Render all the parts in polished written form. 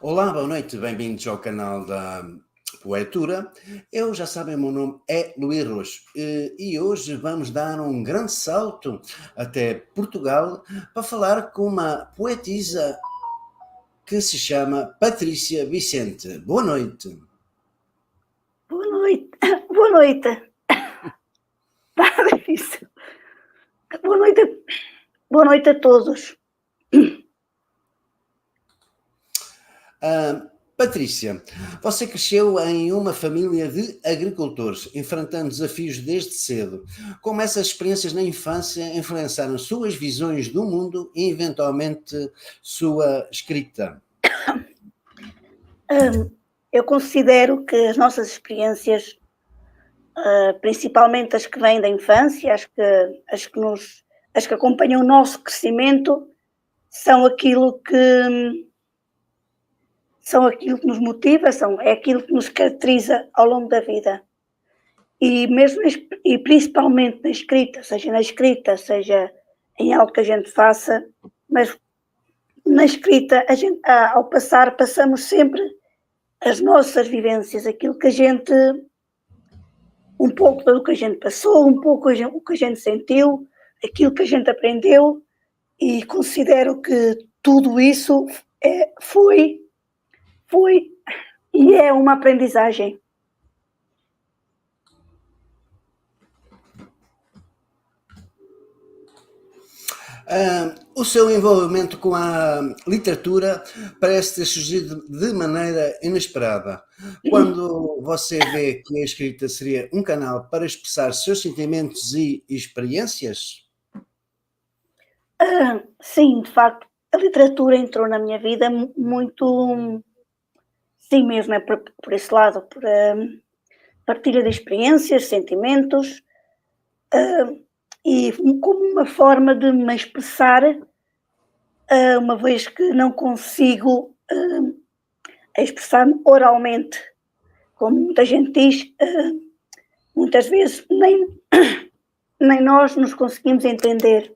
Olá, boa noite, bem-vindos ao canal da Poetura. Eu já sabem, o meu nome é Luís Roxo e hoje vamos dar um grande salto até Portugal para falar com uma poetisa que se chama Patrícia Vicente. Boa noite. Boa noite. Boa noite. Para isso. Boa noite. Boa noite a todos. Patrícia, você cresceu em uma família de agricultores, enfrentando desafios desde cedo. Como essas experiências na infância influenciaram suas visões do mundo e, eventualmente, sua escrita? Eu considero que as nossas experiências, principalmente as que vêm da infância, as que acompanham o nosso crescimento, são aquilo que nos motiva, é aquilo que nos caracteriza ao longo da vida. E principalmente na escrita, seja em algo que a gente faça, mas na escrita, ao passamos sempre as nossas vivências, aquilo que a gente, um pouco do que a gente passou, um pouco o que a gente sentiu, aquilo que a gente aprendeu, e considero que tudo isso foi e é uma aprendizagem. O seu envolvimento com a literatura parece ter surgido de maneira inesperada. Quando você vê que a escrita seria um canal para expressar seus sentimentos e experiências? Sim, de facto, a literatura entrou na minha vida muito, sim mesmo, é por esse lado, por partilha de experiências, sentimentos, e como uma forma de me expressar, uma vez que não consigo expressar-me oralmente, como muita gente diz, muitas vezes nem nós nos conseguimos entender,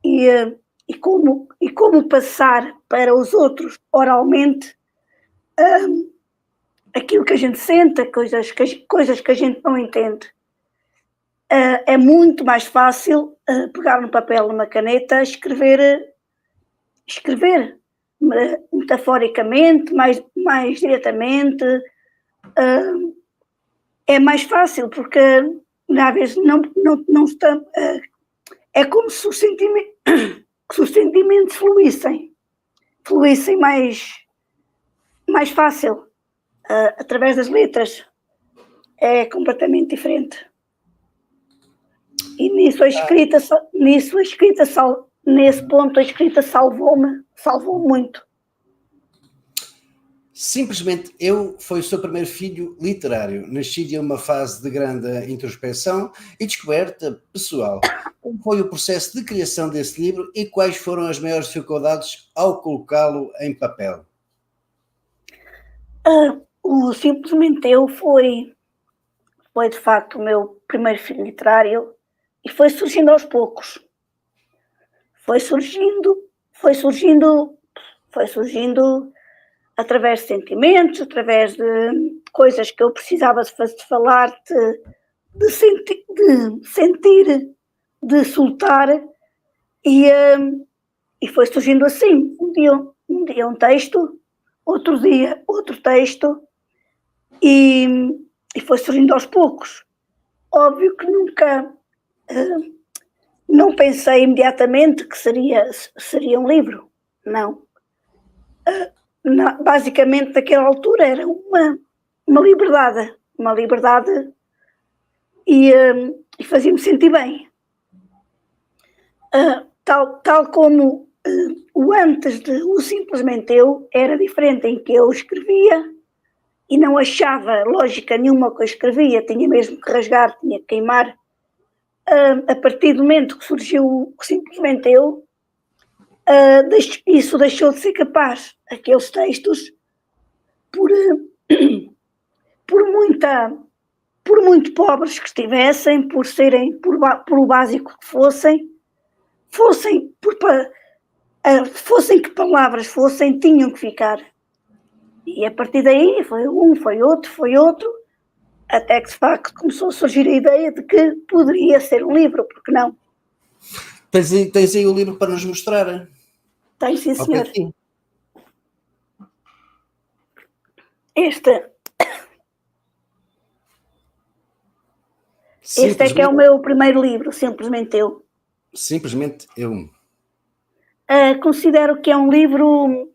e como passar para os outros oralmente aquilo que a gente sente, coisas que a gente não entende. É muito mais fácil pegar no papel, numa caneta, escrever metaforicamente, mais diretamente. É mais fácil, porque às vezes não está. É como se os sentimentos fluíssem mais fácil através das letras. É completamente diferente. E nesse ponto a escrita salvou muito. Simplesmente Eu foi o seu primeiro filho literário, nascido em uma fase de grande introspeção e descoberta pessoal. Como foi o processo de criação desse livro e quais foram as maiores dificuldades ao colocá-lo em papel? O Simplesmente Eu foi de facto o meu primeiro filho literário e foi surgindo aos poucos. Foi surgindo através de sentimentos, através de coisas que eu precisava de falar, de sentir, de soltar, e foi surgindo assim, um dia um texto, outro dia outro texto, e foi surgindo aos poucos. Óbvio que nunca, não pensei imediatamente que seria um livro, não. Basicamente, naquela altura, era uma liberdade e fazia-me sentir bem. Tal como o antes de O Simplesmente Eu era diferente, em que eu escrevia e não achava lógica nenhuma que eu escrevia, tinha mesmo que rasgar, tinha que queimar. A partir do momento que surgiu o Simplesmente Eu, isso deixou de ser capaz. Aqueles textos, por muito pobres que estivessem, por o básico que fossem que palavras fossem, tinham que ficar. E a partir daí foi foi outro, até que de facto começou a surgir a ideia de que poderia ser um livro, porque não? Tens aí o livro para nos mostrar? Tem, sim, Ao pé senhor. de ti. Este é que é o meu primeiro livro, Simplesmente Eu. Simplesmente Eu. Considero que é um livro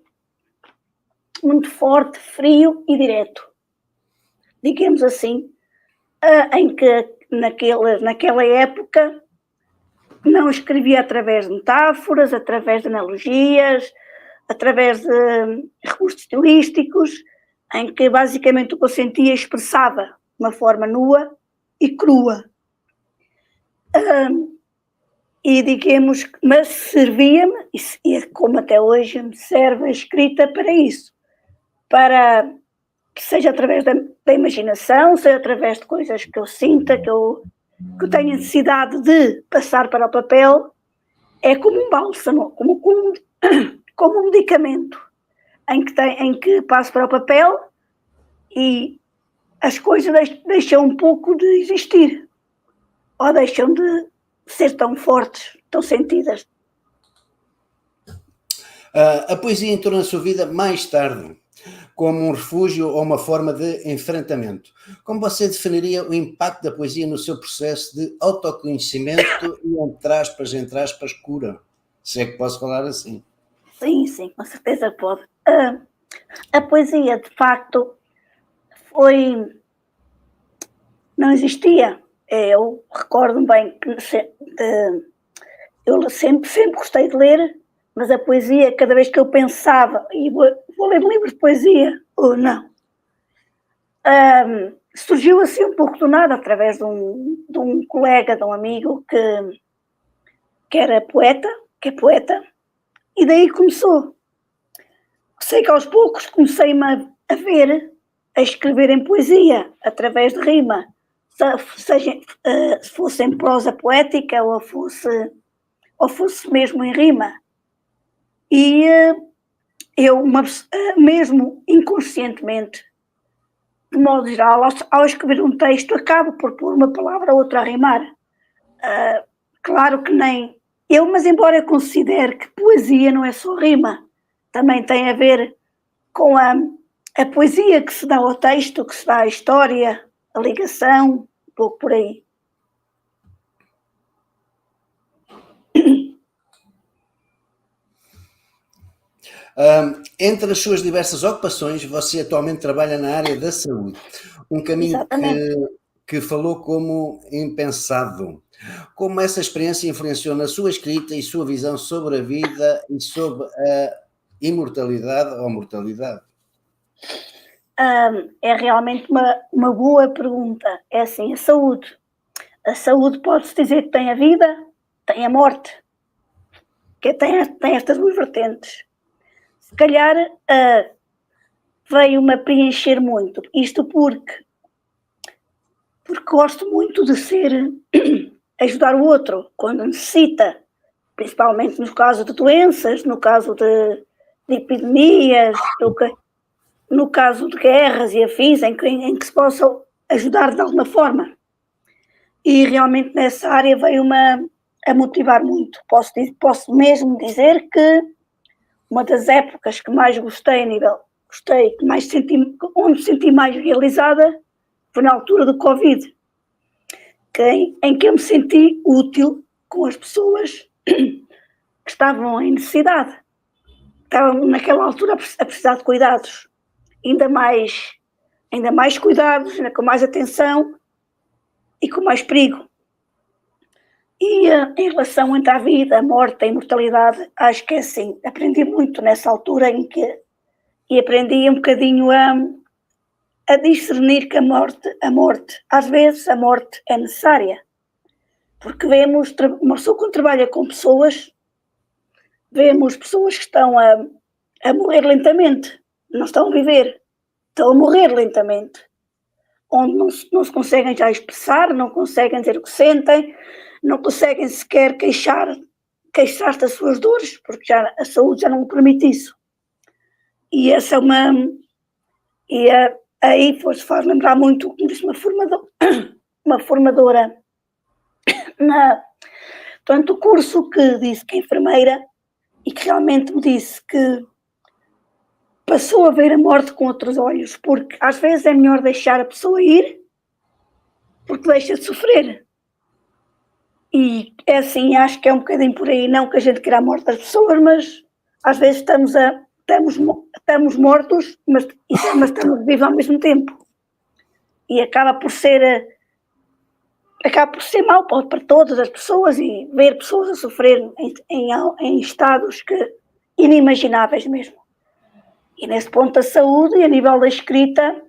muito forte, frio e direto, digamos assim, em que naquela época não escrevia através de metáforas, através de analogias, através de recursos estilísticos, em que basicamente o que eu sentia expressava de uma forma nua e crua. E digamos, mas servia-me, e como até hoje me serve a escrita para isso, para que seja através da imaginação, seja através de coisas que eu sinta, que eu tenha necessidade de passar para o papel, é como um bálsamo, como um medicamento, em que passo para o papel e as coisas deixam um pouco de existir, ou deixam de ser tão fortes, tão sentidas. A poesia entrou na sua vida mais tarde, como um refúgio ou uma forma de enfrentamento. Como você definiria o impacto da poesia no seu processo de autoconhecimento e, entre aspas, cura? Se é que posso falar assim. Sim, com certeza pode. A poesia, de facto, não existia. Eu recordo-me bem que eu sempre gostei de ler, mas a poesia, cada vez que eu pensava, e vou ler um livro de poesia, ou não, surgiu assim um pouco do nada, através de um colega, de um amigo que era poeta, que é poeta, e daí começou. Sei que aos poucos comecei-me a ver, a escrever em poesia, através de rima, se fosse em prosa poética ou fosse mesmo em rima. E eu, mesmo inconscientemente, de modo geral, ao escrever um texto, acabo por pôr uma palavra ou outra a rimar. Claro que nem eu, mas embora eu considere que poesia não é só rima, também tem a ver com a poesia que se dá ao texto, que se dá à história, a ligação, um pouco por aí. Entre as suas diversas ocupações, você atualmente trabalha na área da saúde, um caminho que falou como impensado. Como essa experiência influenciou na sua escrita e sua visão sobre a vida e sobre a imortalidade ou mortalidade? É realmente uma boa pergunta. É assim, a saúde pode-se dizer que tem a vida, tem a morte, que tem estas duas vertentes. Se calhar veio-me a preencher muito, isto porque gosto muito de ajudar o outro quando necessita, principalmente nos casos de doenças, no caso de epidemias, no caso de guerras e afins, em que se possa ajudar de alguma forma. E realmente nessa área veio-me a motivar muito. Posso mesmo dizer que uma das épocas que mais gostei, que mais onde me senti mais realizada, foi na altura do Covid, em que eu me senti útil com as pessoas que estavam em necessidade, estavam naquela altura a precisar de cuidados, ainda mais cuidados, ainda com mais atenção e com mais perigo. E em relação entre a vida, a morte, a imortalidade, acho que é assim, aprendi muito nessa altura e aprendi um bocadinho a discernir que a morte, às vezes a morte é necessária, porque vemos, uma pessoa quando trabalha com pessoas, vemos pessoas que estão a morrer lentamente, não estão a viver, estão a morrer lentamente, onde não se conseguem já expressar, não conseguem dizer o que sentem, não conseguem sequer queixar-se das suas dores, porque a saúde já não permite isso. E essa é E aí faz lembrar muito o que me disse uma formadora durante o curso, que disse que é enfermeira e que realmente me disse que passou a ver a morte com outros olhos, porque às vezes é melhor deixar a pessoa ir, porque deixa de sofrer. E é assim, acho que é um bocadinho por aí, não que a gente queira a morte das pessoas, mas às vezes estamos mortos, mas estamos vivos ao mesmo tempo. E acaba por ser mau para todas as pessoas, e ver pessoas a sofrer em estados inimagináveis mesmo. E nesse ponto da saúde e a nível da escrita,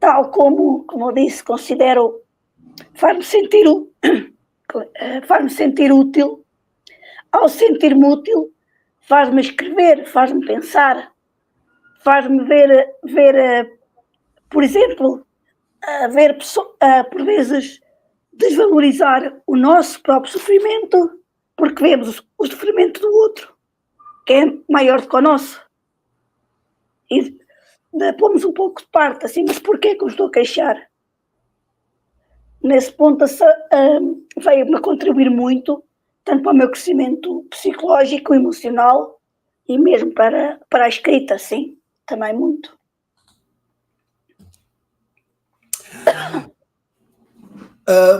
tal como eu disse, considero, faz-me sentir útil. Ao sentir-me útil, faz-me escrever, faz-me pensar, faz-me ver, por exemplo, por vezes desvalorizar o nosso próprio sofrimento, porque vemos o sofrimento do outro, que é maior do que o nosso. E pomos um pouco de parte, assim, mas porquê que eu estou a queixar? Nesse ponto veio-me a contribuir muito, tanto para o meu crescimento psicológico, emocional, e mesmo para a escrita, sim, também muito.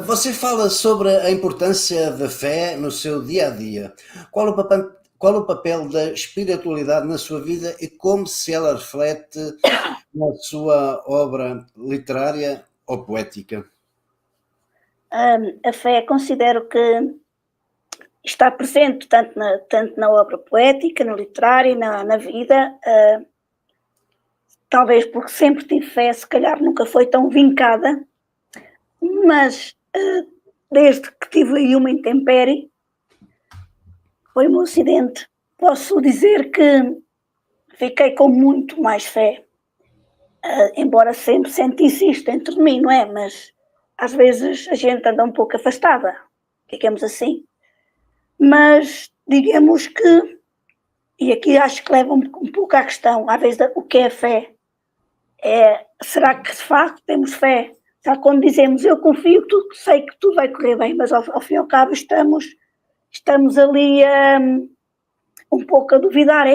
Você fala sobre a importância da fé no seu dia a dia. Qual o papel da espiritualidade na sua vida e como se ela reflete na sua obra literária ou poética? A fé, considero que está presente tanto na obra poética, na literária, na vida. Talvez porque sempre tive fé, se calhar nunca foi tão vincada, mas desde que tive aí uma intempérie, foi um acidente, posso dizer que fiquei com muito mais fé, embora sempre sentisse isto dentro de mim, não é? Mas às vezes a gente anda um pouco afastada, digamos assim. Mas digamos que, e aqui acho que leva um pouco à questão, às vezes, o que é fé? Será que de facto temos fé? Já quando dizemos eu confio que sei que tudo vai correr bem, mas ao fim e ao cabo estamos ali um pouco a duvidar,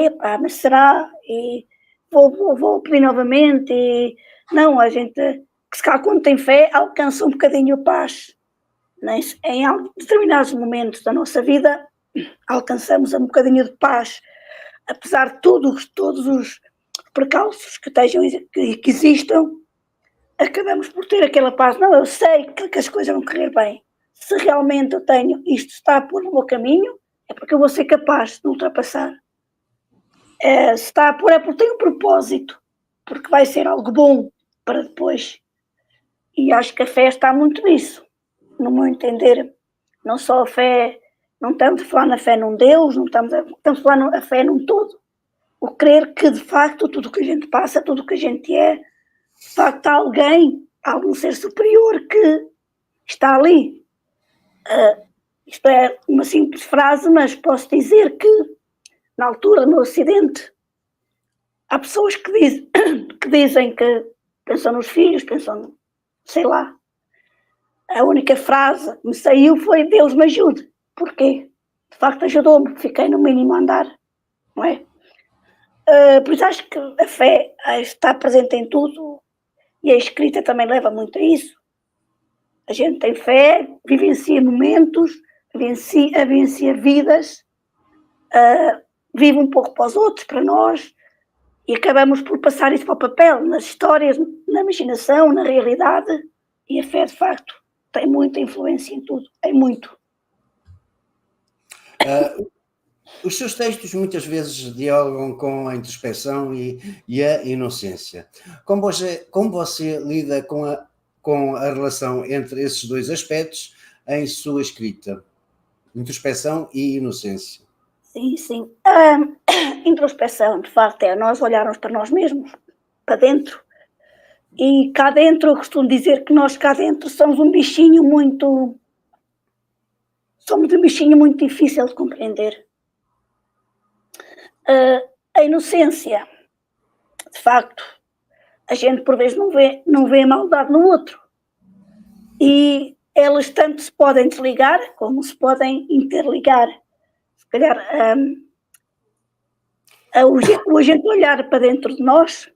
mas será? E vou pedir novamente, e não, a gente, que se calhar quando tem fé, alcança um bocadinho a paz. Em determinados momentos da nossa vida, alcançamos um bocadinho de paz, apesar de todos os percalços que existam, acabamos por ter aquela paz. Não, eu sei que as coisas vão correr bem. Se realmente eu tenho isto está por no meu caminho, é porque eu vou ser capaz de ultrapassar. Se está a pôr é porque tem um propósito, porque vai ser algo bom para depois. E acho que a fé está muito nisso, no meu entender. Não só a fé, não estamos a falar na fé num Deus, não estamos a falar na fé num todo. O crer que, de facto, tudo o que a gente passa, tudo o que a gente é, de facto há algum ser superior que está ali. Isto é uma simples frase, mas posso dizer que, na altura, no Ocidente, há pessoas que dizem que pensam nos filhos, pensam, sei lá. A única frase que me saiu foi Deus me ajude. Porquê? De facto ajudou-me, fiquei no mínimo a andar, não é? Por isso acho que a fé está presente em tudo, e a escrita também leva muito a isso. A gente tem fé, vivencia momentos, vivencia vidas, vive um pouco para os outros, para nós, e acabamos por passar isso para o papel, nas histórias, na imaginação, na realidade, e a fé, de facto, tem muita influência em tudo, tem muito. Os seus textos muitas vezes dialogam com a introspecção e a inocência. Como você lida com a relação entre esses dois aspectos em sua escrita? Introspecção e inocência. Sim. Introspecção, de facto, é nós olharmos para nós mesmos, para dentro. E cá dentro, eu costumo dizer que nós cá dentro somos um bichinho muito difícil de compreender. A inocência de facto, a gente por vezes não vê a maldade no outro. E elas tanto se podem desligar como se podem interligar. Se calhar o agente olhar para dentro de nós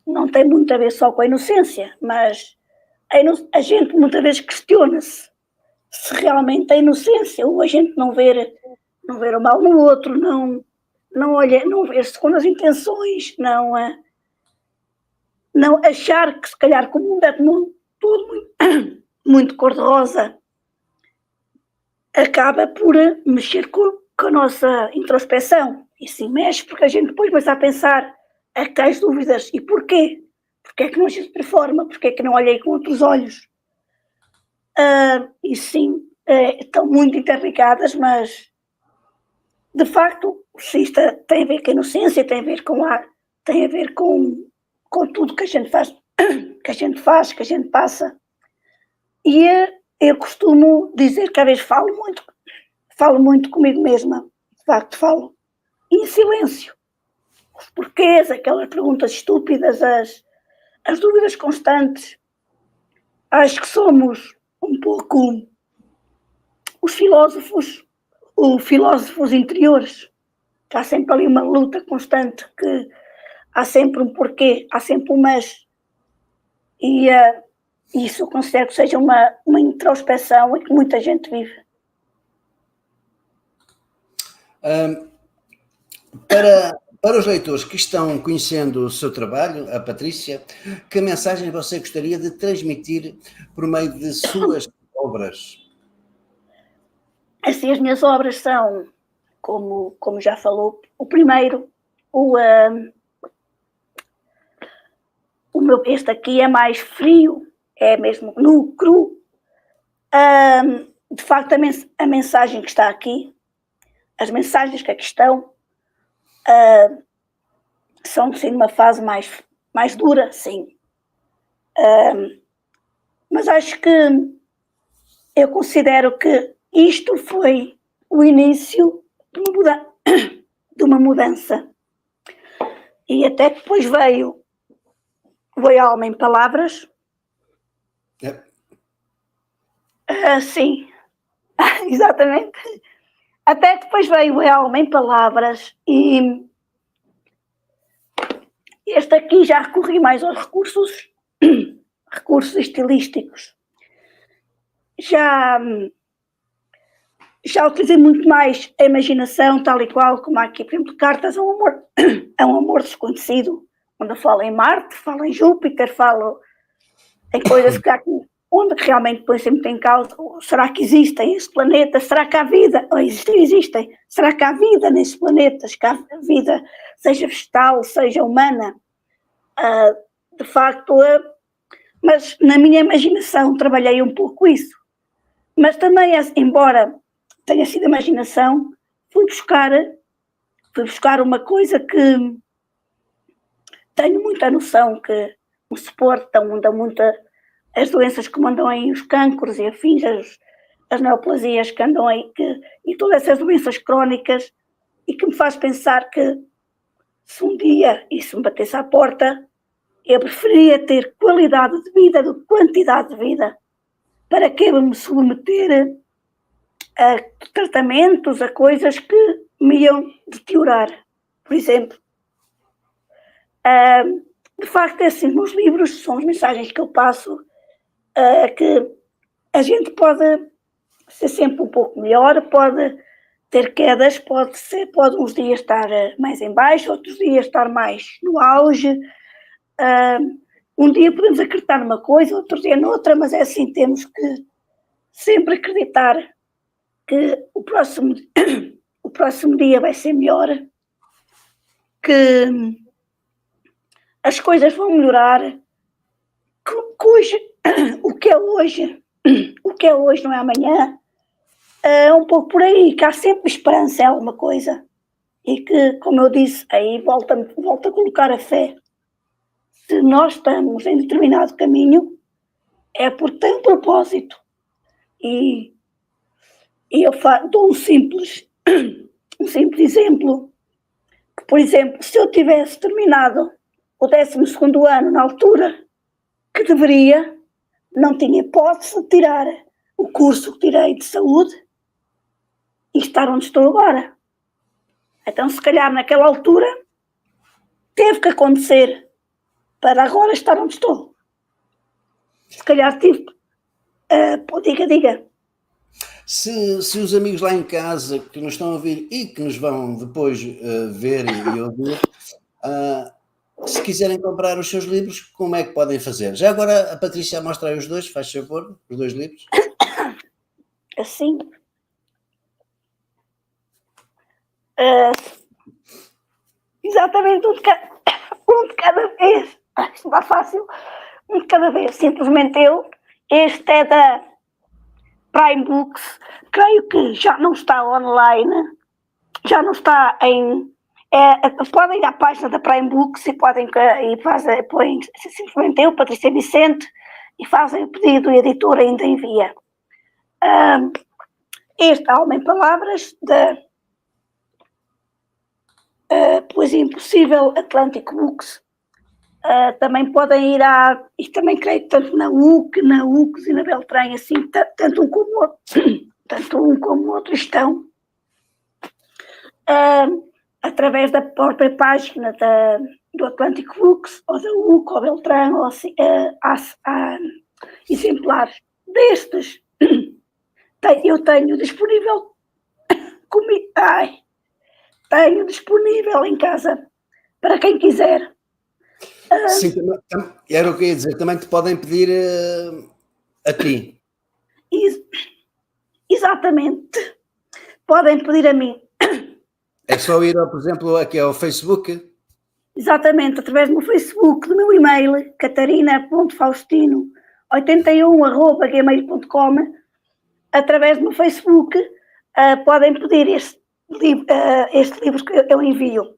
não tem muito a ver só com a inocência, mas a gente muitas vezes questiona-se se realmente a inocência, ou a gente não ver o mal no outro, não olha, não ver segundo as intenções, não achar que se calhar que o mundo é tudo muito cor-de-rosa, acaba por mexer com a nossa introspeção. E sim mexe, porque a gente depois começa a pensar a tais dúvidas. E porquê? Porquê é que não agiu de outra forma? Porquê é que não olhei com outros olhos? E sim, estão muito interligadas, mas de facto, se isto tem a ver com a inocência, tem a ver com tudo que a gente faz, que a gente passa. E eu costumo dizer que às vezes falo muito comigo mesma, de facto falo em silêncio. Os porquês, aquelas perguntas estúpidas, as dúvidas constantes. Acho que somos um pouco os filósofos interiores. Há sempre ali uma luta constante, que há sempre um porquê, há sempre um mas. E isso eu considero que seja uma introspeção que muita gente vive. Para os leitores que estão conhecendo o seu trabalho, a Patrícia, que mensagem você gostaria de transmitir por meio de suas obras? Assim, as minhas obras são, como já falou, o primeiro, este aqui é mais frio, é mesmo nu, cru. De facto, a mensagem que está aqui, as mensagens que aqui estão, são sim uma fase mais dura, sim. Mas acho que eu considero que isto foi o início de uma mudança. E até que depois veio a Alma em Palavras. Sim, exatamente. Até que depois veio a Alma em Palavras e este aqui já recorri mais aos recursos estilísticos. Já utilizei muito mais a imaginação, tal e qual, como aqui, por exemplo, Cartas a um Amor Desconhecido, onde eu falo em Marte, falo em Júpiter, falo em coisas que há aqui, onde realmente depois sempre tem causa. Será que existem esses planetas? Será que há vida? Existem. Será que há vida nesses planetas? Que há vida, seja vegetal, seja humana? De facto, mas na minha imaginação trabalhei um pouco isso. Mas também, embora tenha sido imaginação, fui buscar uma coisa que tenho muita noção, que o suporte dá muita, as doenças que mandam aí, os cancros e afins, as neoplasias que andam aí, e todas essas doenças crónicas, e que me faz pensar que se um dia isso me batesse à porta, eu preferia ter qualidade de vida do que quantidade de vida. Para que eu me submeter a tratamentos, a coisas que me iam deteriorar? Por exemplo, de facto, assim, meus livros são as mensagens que eu passo, que a gente pode ser sempre um pouco melhor, pode ter quedas, pode uns dias estar mais em baixo, outros dias estar mais no auge. Um dia podemos acreditar numa coisa, outro dia noutra, mas é assim, temos que sempre acreditar que o próximo dia vai ser melhor, que as coisas vão melhorar, que hoje, o que é hoje não é amanhã. É um pouco por aí, que há sempre esperança em alguma coisa. E que, como eu disse, aí volto a colocar a fé. Se nós estamos em determinado caminho, é porque tem um propósito. E eu dou um simples exemplo. Que, por exemplo, se eu tivesse terminado o 12º ano, na altura que deveria, não tinha hipótese de tirar o curso que tirei de saúde e estar onde estou agora. Então, se calhar, naquela altura, teve que acontecer para agora estar onde estou. Se calhar tive... diga. Se os amigos lá em casa que nos estão a ouvir e que nos vão depois ver e ouvir, se quiserem comprar os seus livros, como é que podem fazer? Já agora a Patrícia mostra aí os dois, faz favor, os 2 livros. Assim. Exatamente, um de cada vez. Isto não é fácil. Um de cada vez. Simplesmente este é da Prime Books. Creio que já não está online. Já não está em... podem ir à página da Prime Books e podem põem simplesmente eu, Patrícia Vicente, e fazem o pedido e a editora ainda envia. Este Alma em Palavras, da Poesia Impossível, Atlântico Books. Também podem ir e também creio tanto na UCS e na Beltrém, assim, tanto um como o outro estão. Através da própria página do Atlântico Books, ou da UC, ou Beltrán, ou assim, há exemplares destes. Eu tenho disponível tenho disponível em casa para quem quiser. Sim, era o que eu ia dizer, também te podem pedir a ti. Exatamente, podem pedir a mim. É só ir, por exemplo, aqui ao Facebook? Exatamente, através do meu Facebook, do meu e-mail, catarina.faustino81@gmail.com. Através do meu Facebook podem pedir este livro que eu envio.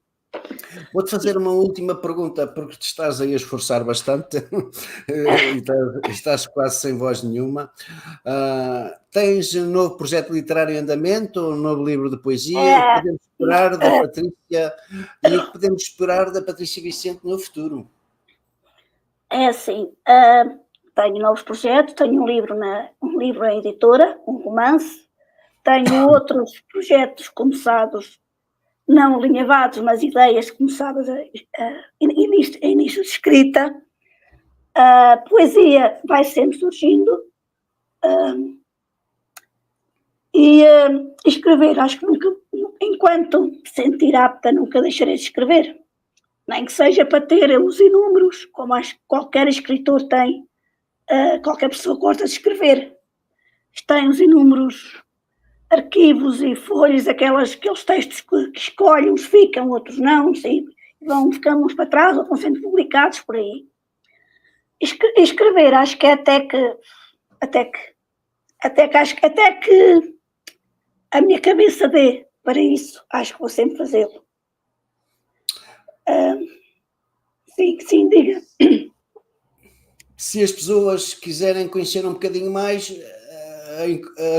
Vou-te fazer uma última pergunta, porque te estás aí a esforçar bastante e estás quase sem voz nenhuma. Tens um novo projeto literário em andamento, um novo livro de poesia? O que podemos esperar da Patrícia e o que podemos esperar da Patrícia Vicente no futuro? É assim, tenho novos projetos, tenho um livro em editora, um romance, tenho outros projetos começados, não alinhavados, mas ideias começadas início de escrita. A poesia vai sempre surgindo. E escrever, acho que nunca, enquanto me sentir apta, nunca deixarei de escrever. Nem que seja para ter os inúmeros, como acho que qualquer escritor tem, qualquer pessoa gosta de escrever. Tem os inúmeros arquivos e folhas, aqueles textos que escolhem, uns ficam, outros não, e vão ficando uns para trás, ou vão sendo publicados por aí. Escrever, acho que é até que a minha cabeça dê para isso, acho que vou sempre fazê-lo. Sim, diga. Se as pessoas quiserem conhecer um bocadinho mais,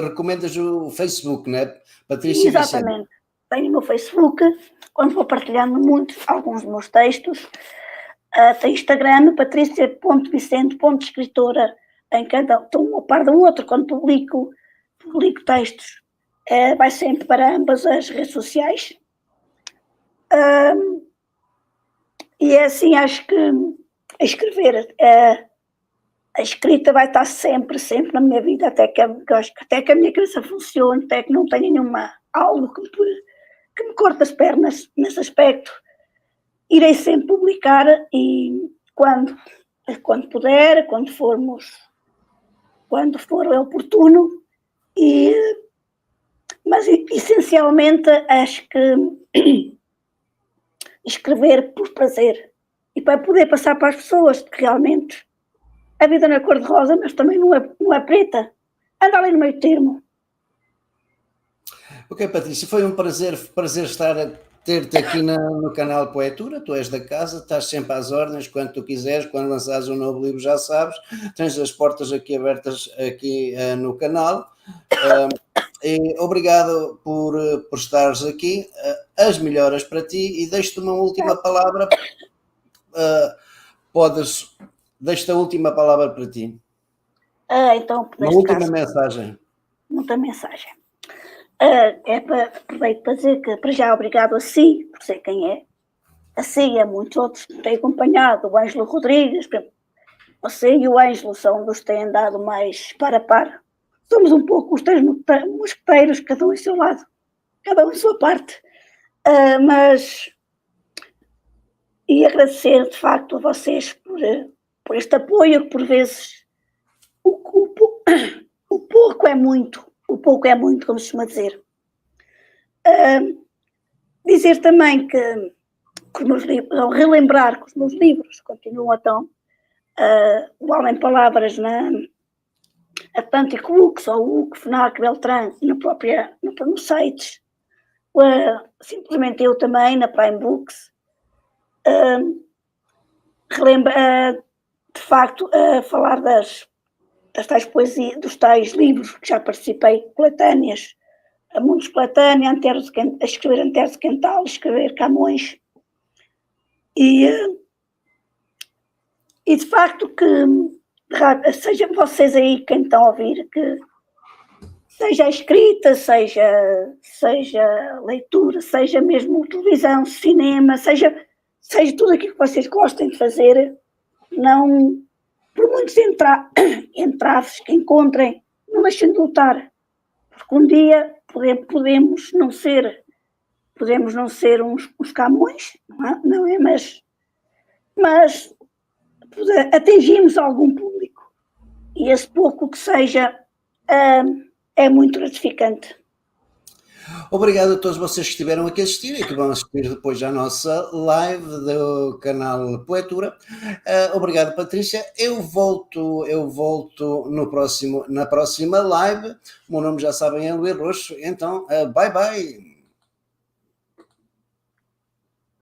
recomendas o Facebook, não é? Patrícia Exatamente. Vicente. Tenho o meu Facebook, onde vou partilhando muito alguns dos meus textos. Tem Instagram, patricia.vicente.escritora, em cada um a par do outro, quando publico textos. Vai sempre para ambas as redes sociais. E é assim, acho que a escrever, a escrita vai estar sempre na minha vida, até que a minha cabeça funcione, até que não tenha algo que me corte as pernas nesse aspecto. Irei sempre publicar e quando puder, quando for oportuno, mas essencialmente acho que escrever por prazer e para poder passar para as pessoas que realmente a vida não é cor-de-rosa, mas também não é preta. Anda ali no meio termo. Ok, Patrícia, foi um prazer ter-te aqui no canal Poetura. Tu és da casa, estás sempre às ordens, quando tu quiseres, quando lançares um novo livro já sabes, tens as portas aqui abertas aqui no canal. E obrigado por estares aqui, as melhoras para ti, e deixo-te uma última palavra podes, deixo a última palavra para ti. Então, Uma neste última caso, mensagem. muita mensagem. Aproveito para dizer que, para já, obrigado a si, por ser quem é. A si e a muitos outros que têm acompanhado, o Ângelo Rodrigues, você e o Ângelo são dos que têm andado mais par a par. Somos um pouco os três mosqueteiros, cada um em seu lado, cada um em sua parte. E agradecer, de facto, a vocês por este apoio, que por vezes o pouco é muito, como se costuma dizer. Dizer também que os meus livros, ao relembrar que os meus livros continuam então, o Além Palavras na Atlântico Books, ou o FNAC Beltrán, nos sites, simplesmente eu também, na Prime Books, de facto, falar das tais poesias, dos tais livros que já participei, coletâneas, a Mundos Coletânea, a escrever Antero de Quental, escrever Camões, e de facto que sejam vocês aí quem estão a ouvir, que seja a escrita, seja leitura, seja mesmo televisão, cinema, seja tudo aquilo que vocês gostem de fazer, não, por muitos entraves que encontrem, não deixem de lutar, porque um dia podemos não ser uns Camões, não é? Mas atingimos algum público, e esse pouco que seja é muito gratificante. Obrigado a todos vocês que estiveram aqui a assistir e que vão assistir depois à nossa live do canal Poetura. Obrigado, Patrícia. Eu volto na próxima live. O meu nome já sabem é Luís Roxo. Então, bye bye.